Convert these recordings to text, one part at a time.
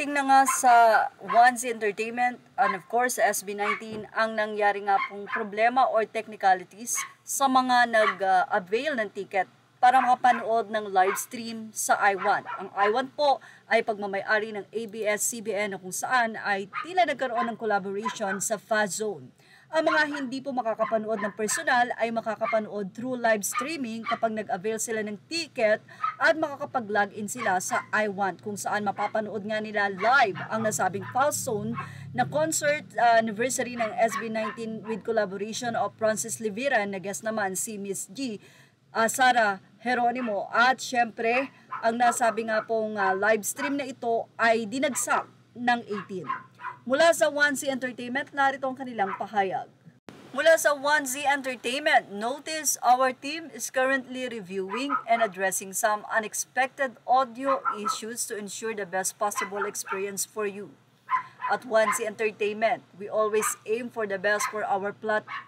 Pagdating na nga sa Once Entertainment and of course sa SB19, ang nangyari nga pong problema or technicalities sa mga nag-avail ng ticket para makapanood ng live stream sa I1. Ang I1 po ay pagmamayari ng ABS-CBN na kung saan ay tila nagkaroon ng collaboration sa Fazone. Ang mga hindi po makakapanood ng personal ay makakapanood through live streaming kapag nag-avail sila ng ticket at makakapag-login sila sa I1 kung saan mapapanood nga nila live ang nasabing Fazone na concert anniversary ng SB19 with collaboration of Francis Liviran na guest naman si Miss G, Sara Geronimo at syempre ang nasabi nga pong live stream na ito ay dinagsak ng 18. Mula sa 1Z Entertainment, narito ang kanilang pahayag. Mula sa 1Z Entertainment, notice our team is currently reviewing and addressing some unexpected audio issues to ensure the best possible experience for you. At 1Z Entertainment, we always aim for the best for our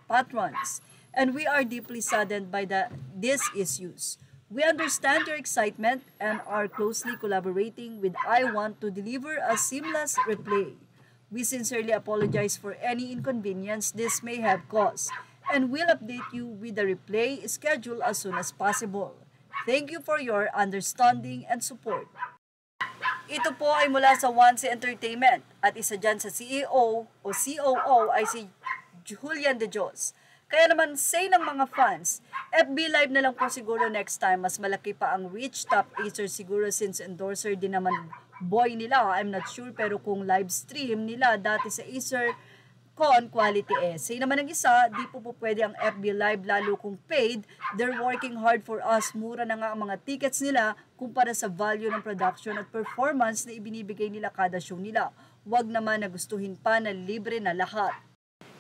patrons, and we are deeply saddened by these issues. We understand your excitement and are closely collaborating with I1 to deliver a seamless replay. We sincerely apologize for any inconvenience this may have caused, and will update you with the replay schedule as soon as possible. Thank you for your understanding and support. Ito po ay mula sa 1Z Entertainment at isa dyan sa CEO o COO ay si Julian De Dios. Kaya naman say ng mga fans, FB Live na lang po siguro next time. Mas malaki pa ang reach, top Acer siguro since endorser din naman boy nila. I'm not sure pero kung live stream nila dati sa Acer Con quality Say naman ng isa, di po pwede ang FB Live lalo kung paid. They're working hard for us. Mura na nga ang mga tickets nila kumpara sa value ng production at performance na ibinibigay nila kada show nila. Huwag naman na gustuhin pa na libre na lahat.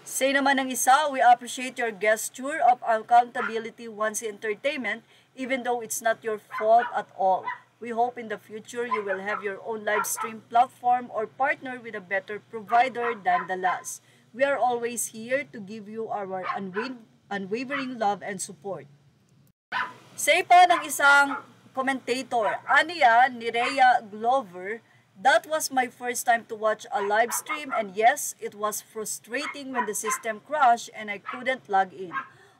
Say naman ng isa, we appreciate your gesture of accountability 1Z Entertainment even though it's not your fault at all. We hope in the future you will have your own live stream platform or partner with a better provider than the last. We are always here to give you our unwavering love and support. Say pa ng isang commentator, Ania Nerea Glover, that was my first time to watch a live stream and yes, it was frustrating when the system crashed and I couldn't log in.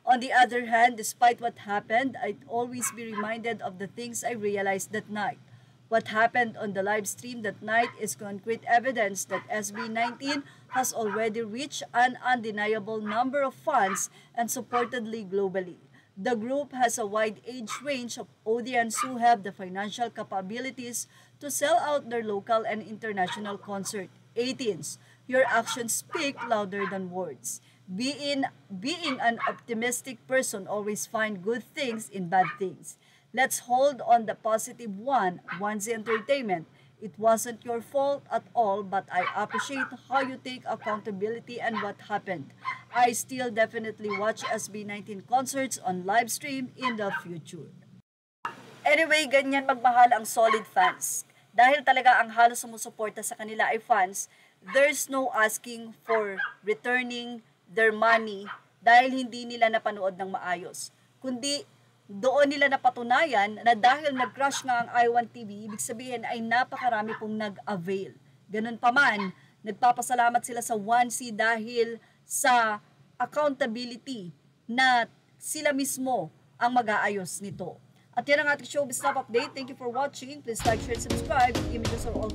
On the other hand, despite what happened, I'd always be reminded of the things I realized that night. What happened on the live stream that night is concrete evidence that SB19 has already reached an undeniable number of fans and supportedly globally. The group has a wide age range of audience who have the financial capabilities to sell out their local and international concert. 18s, your actions speak louder than words. Being an optimistic person always find good things in bad things. Let's hold on the positive one, 1Z Entertainment. It wasn't your fault at all, but I appreciate how you take accountability and what happened. I still definitely watch SB19 concerts on live stream in the future. Anyway, ganyan magmahal ang solid fans. Dahil talaga ang halos sumusuporta sa kanila ay fans, there's no asking for returning their money dahil hindi nila napanood ng maayos. Kundi doon nila napatunayan na dahil nag-crash nga ang I1 TV, ibig sabihin ay napakarami pong nag-avail. Ganun pa man, nagpapasalamat sila sa 1Z dahil sa accountability na sila mismo ang mag-aayos nito. At yan ang ating showbiz top update. Thank you for watching. Please like, share, and subscribe. Images are all